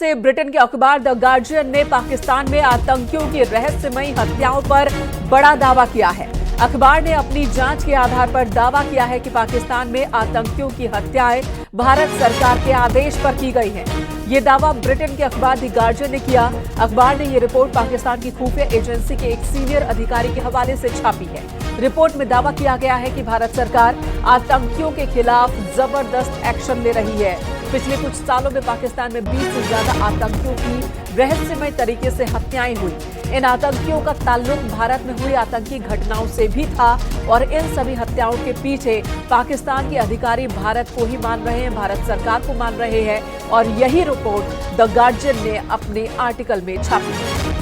से ब्रिटेन के अखबार द गार्जियन ने पाकिस्तान में आतंकियों की रहस्यमयी हत्याओं पर बड़ा दावा किया है। अखबार ने अपनी जांच के आधार पर दावा किया है कि पाकिस्तान में आतंकियों की हत्याएं भारत सरकार के आदेश पर की गई हैं। ये दावा ब्रिटेन के अखबार द गार्जियन ने किया। अखबार ने ये रिपोर्ट पाकिस्तान की खुफिया एजेंसी के एक सीनियर अधिकारी के हवाले से छापी है। रिपोर्ट में दावा किया गया है कि भारत सरकार आतंकियों के खिलाफ जबरदस्त एक्शन ले रही है। पिछले कुछ सालों में पाकिस्तान में 20 से ज्यादा आतंकियों की रहस्यमय तरीके से हत्याएं हुई। इन आतंकियों का ताल्लुक भारत में हुई आतंकी घटनाओं से भी था और इन सभी हत्याओं के पीछे पाकिस्तान के अधिकारी भारत को ही मान रहे हैं, भारत सरकार को मान रहे हैं और यही रिपोर्ट द गार्जियन ने अपने आर्टिकल में छापी।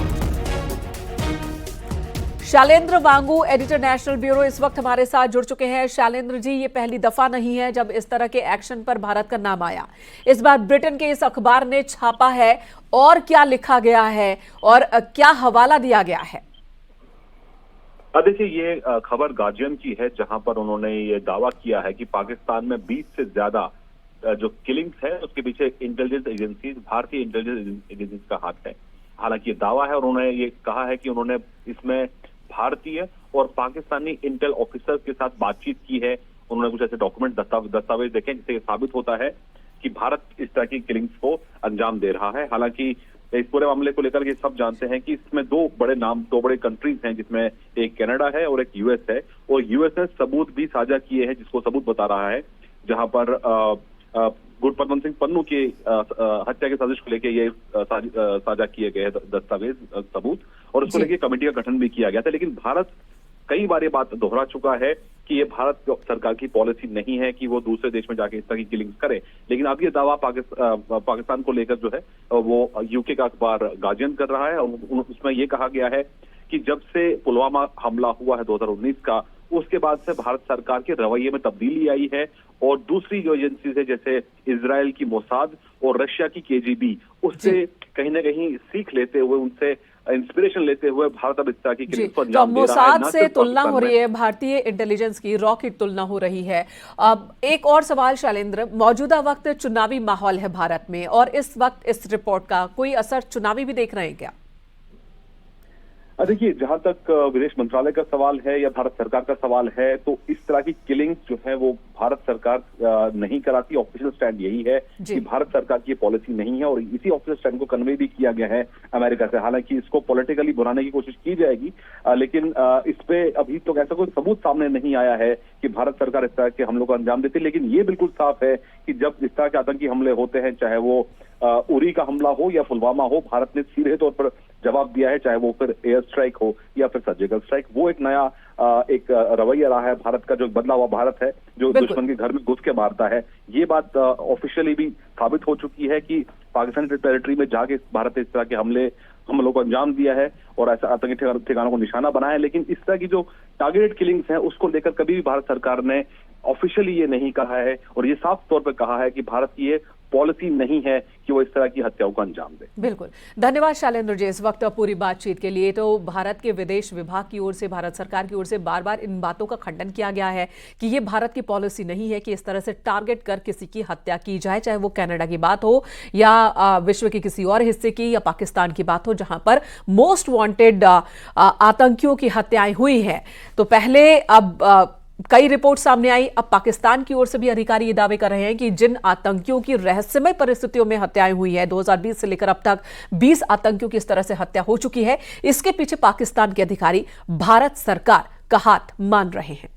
शैलेंद्र वांगू, एडिटर नेशनल ब्यूरो, इस वक्त हमारे साथ जुड़ चुके हैं। शैलेंद्र जी, ये पहली दफा नहीं है जब इस तरह के एक्शन पर भारत का नाम आया। इस बार ब्रिटेन के इस अखबार ने छापा है और क्या लिखा गया है और क्या हवाला दिया गया है? देखिए, ये खबर गार्जियन की है जहां पर उन्होंने ये दावा किया है कि पाकिस्तान में 20 से ज्यादा जो किलिंग्स है उसके पीछे इंटेलिजेंस एजेंसी, भारतीय इंटेलिजेंस एजेंसी का हाथ है। हालांकि ये दावा है और उन्होंने ये कहा है कि उन्होंने इसमें भारतीय और पाकिस्तानी इंटेल ऑफिसर्स के साथ बातचीत की है। उन्होंने कुछ ऐसे डॉक्यूमेंट दस्तावेज देखे जिससे ये साबित होता है कि भारत इस तरह की किलिंग्स को अंजाम दे रहा है। हालांकि इस पूरे मामले को लेकर के सब जानते हैं कि इसमें दो बड़े कंट्रीज हैं, जिसमें एक कनाडा है और एक यूएस है। और यूएस ने सबूत भी साझा किए हैं, जिसको सबूत बता रहा है, जहां पर गुरपतवंत सिंह पन्नू की हत्या की साजिश को लेकर ये साझा किए गए दस्तावेज सबूत और उसको लेकर कमेटी का गठन भी किया गया था। लेकिन भारत कई बार ये बात दोहरा चुका है कि ये भारत सरकार की पॉलिसी नहीं है कि वो दूसरे देश में जाके इस तरह की किलिंग्स करे। लेकिन अब ये दावा पाकिस्तान को लेकर जो है वो यूके का अखबार गार्जियन कर रहा है और उसमें ये कहा गया है कि जब से पुलवामा हमला हुआ है 2019 का, उसके बाद से भारत सरकार के रवैये में तब्दीली आई है और दूसरी जो एजेंसीज है जैसे इजराइल की मोसाद और रशिया की केजीबी, उससे कहीं ना कहीं सीख लेते हुए, उनसे इंस्पिरेशन लेते हुए भारत अब इस तरह की किलिंग्स को अंजाम दे रहा है। मोसाद से तुलना हो रही है, भारतीय इंटेलिजेंस की रॉ की तुलना हो रही है। अब एक और सवाल शैलेंद्र, मौजूदा वक्त चुनावी माहौल है भारत में और इस वक्त इस रिपोर्ट का कोई असर चुनावी भी देख रहे हैं क्या? देखिए, जहां तक विदेश मंत्रालय का सवाल है या भारत सरकार का सवाल है, तो इस तरह की किलिंग्स जो है वो भारत सरकार नहीं कराती। ऑफिशियल स्टैंड यही है कि भारत सरकार की पॉलिसी नहीं है और इसी ऑफिशियल स्टैंड को कन्वे भी किया गया है अमेरिका से। हालांकि इसको पॉलिटिकली बुराने की कोशिश की जाएगी, लेकिन इस पे अभी तो ऐसा कोई सबूत सामने नहीं आया है कि भारत सरकार इस तरह के हमलों को अंजाम देती है। लेकिन ये बिल्कुल साफ है कि जब इस तरह के आतंकी हमले होते हैं, चाहे वो उरी का हमला हो या पुलवामा हो, भारत ने सीधे तौर पर जवाब दिया है, चाहे वो फिर एयर स्ट्राइक हो या फिर सर्जिकल स्ट्राइक। वो एक नया एक रवैया रहा है भारत का, जो बदला हुआ भारत है, जो दुश्मन के घर में घुस के मारता है। ये बात ऑफिशियली भी साबित हो चुकी है कि पाकिस्तानी टेरिटरी में जाके भारत ने इस तरह के हमलों को अंजाम दिया है और ऐसा आतंकी ठिकानों को निशाना बनाया है। लेकिन इस तरह की जो टारगेटेड किलिंग्स हैं उसको लेकर कभी भी भारत सरकार ने ऑफिशियली ये नहीं कहा है और ये साफ तौर पर कहा है कि भारत की ये पॉलिसी नहीं है कि वो इस तरह की हत्याओं को अंजाम दे। बिल्कुल, धन्यवाद शैलेंद्र जी इस वक्त पूरी बातचीत के लिए। तो भारत के विदेश विभाग की ओर से, भारत सरकार की ओर से बार बार इन बातों का खंडन किया गया है कि ये भारत की पॉलिसी नहीं है कि इस तरह से टारगेट कर किसी की हत्या की जाए, चाहे वो कनाडा की बात हो या विश्व के किसी और हिस्से की या पाकिस्तान की बात हो, जहां पर मोस्ट वांटेड आतंकियों की हत्याएं हुई हैं। तो पहले अब कई रिपोर्ट सामने आई, अब पाकिस्तान की ओर से भी अधिकारी ये दावे कर रहे हैं कि जिन आतंकियों की रहस्यमय परिस्थितियों में हत्याएं हुई है, 2020 से लेकर अब तक 20 आतंकियों की इस तरह से हत्या हो चुकी है, इसके पीछे पाकिस्तान के अधिकारी भारत सरकार का हाथ मान रहे हैं।